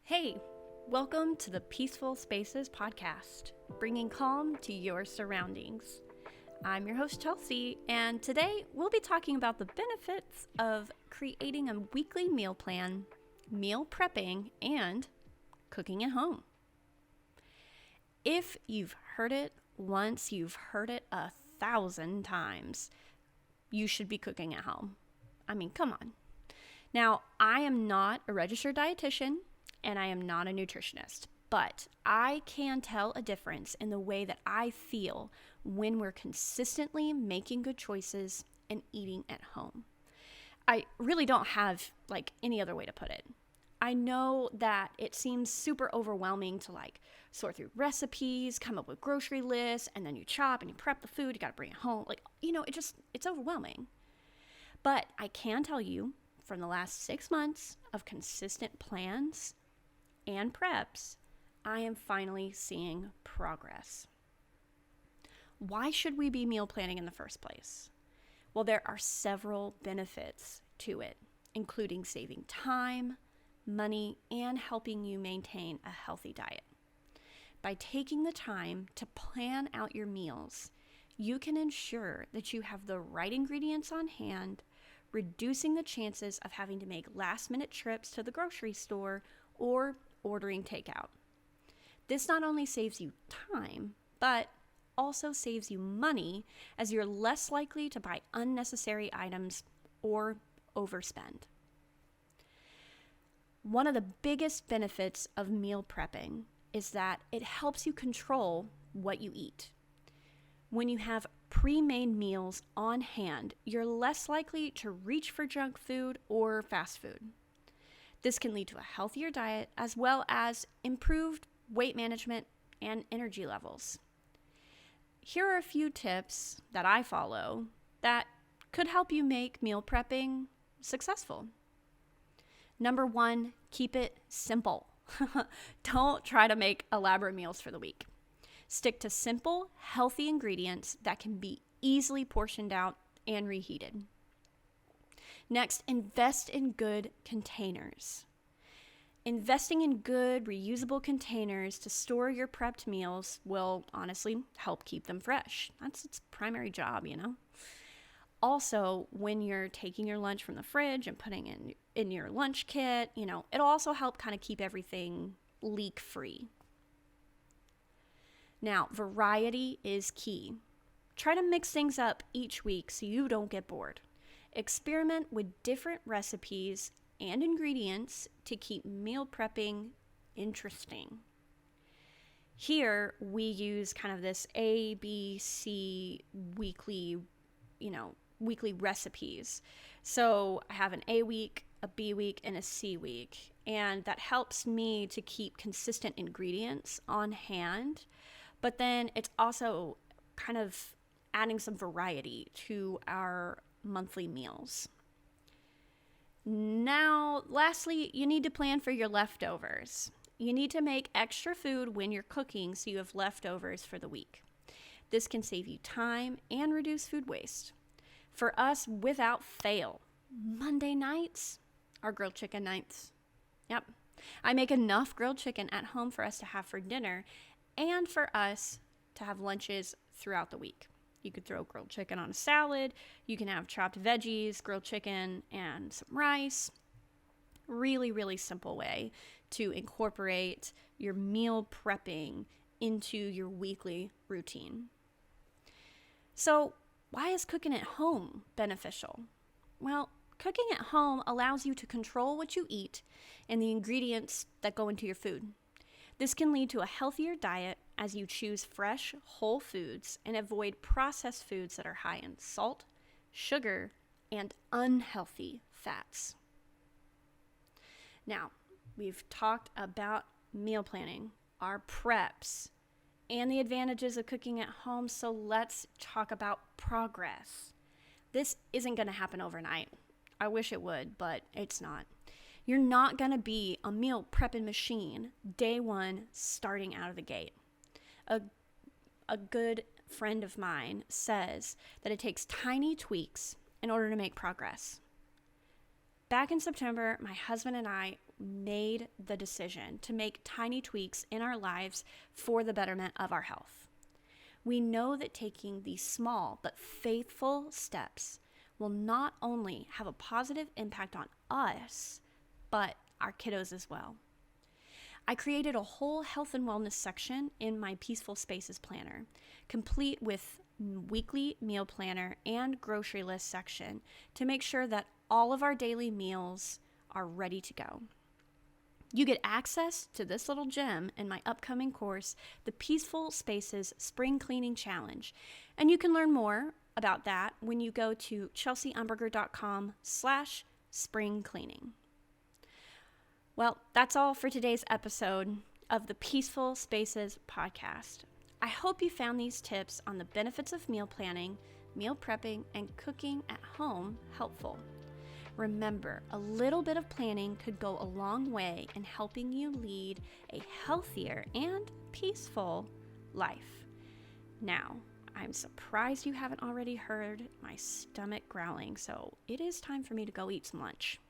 Hey, welcome to the Peaceful Spaces podcast, bringing calm to your surroundings. I'm your host, Chelsea, and today we'll be talking about the benefits of creating a weekly meal plan, meal prepping, and cooking at home. If you've heard it once, you've heard it 1,000 times. You should be cooking at home. I mean, come on. Now, I am not a registered dietitian and I am not a nutritionist, but I can tell a difference in the way that I feel when we're consistently making good choices and eating at home. I really don't have any other way to put it. I know that it seems super overwhelming to sort through recipes, come up with grocery lists, and then you chop and you prep the food, you got to bring it home. It's overwhelming. But I can tell you from the last 6 months of consistent plans and preps, I am finally seeing progress. Why should we be meal planning in the first place? Well, there are several benefits to it, including saving time, money, and helping you maintain a healthy diet. By taking the time to plan out your meals, you can ensure that you have the right ingredients on hand, reducing the chances of having to make last-minute trips to the grocery store or ordering takeout. This not only saves you time, but also saves you money, as you're less likely to buy unnecessary items or overspend. One of the biggest benefits of meal prepping is that it helps you control what you eat. When you have pre-made meals on hand, you're less likely to reach for junk food or fast food. This can lead to a healthier diet as well as improved weight management and energy levels. Here are a few tips that I follow that could help you make meal prepping successful. Number 1, keep it simple. Don't try to make elaborate meals for the week. Stick to simple, healthy ingredients that can be easily portioned out and reheated. Next, invest in good containers. Investing in good, reusable containers to store your prepped meals will honestly help keep them fresh. That's its primary job, Also, when you're taking your lunch from the fridge and putting in your lunch kit, it'll also help kind of keep everything leak-free. Now, variety is key. Try to mix things up each week so you don't get bored. Experiment with different recipes and ingredients to keep meal prepping interesting. Here, we use kind of this A, B, C weekly recipes. So I have an A week, a B week, and a C week. And that helps me to keep consistent ingredients on hand. But then it's also kind of adding some variety to our monthly meals. Now, lastly, you need to plan for your leftovers. You need to make extra food when you're cooking so you have leftovers for the week. This can save you time and reduce food waste. For us, without fail, Monday nights are grilled chicken nights. Yep. I make enough grilled chicken at home for us to have for dinner and for us to have lunches throughout the week. You could throw grilled chicken on a salad. You can have chopped veggies, grilled chicken, and some rice. Really, really simple way to incorporate your meal prepping into your weekly routine. So, why is cooking at home beneficial? Well, cooking at home allows you to control what you eat and the ingredients that go into your food. This can lead to a healthier diet as you choose fresh, whole foods and avoid processed foods that are high in salt, sugar, and unhealthy fats. Now, we've talked about meal planning, our preps, and the advantages of cooking at home, so let's talk about progress. This isn't going to happen overnight. I wish it would, but it's not. You're not going to be a meal prepping machine day one starting out of the gate. A good friend of mine says that it takes tiny tweaks in order to make progress. Back in September, my husband and I made the decision to make tiny tweaks in our lives for the betterment of our health. We know that taking these small but faithful steps will not only have a positive impact on us, but our kiddos as well. I created a whole health and wellness section in my Peaceful Spaces planner, complete with weekly meal planner and grocery list section to make sure that all of our daily meals are ready to go. You get access to this little gem in my upcoming course, the Peaceful Spaces Spring Cleaning Challenge, and you can learn more about that when you go to chelseaumberger.com/springcleaning. Well, that's all for today's episode of the Peaceful Spaces podcast. I hope you found these tips on the benefits of meal planning, meal prepping, and cooking at home helpful. Remember, a little bit of planning could go a long way in helping you lead a healthier and peaceful life. Now, I'm surprised you haven't already heard my stomach growling, so it is time for me to go eat some lunch.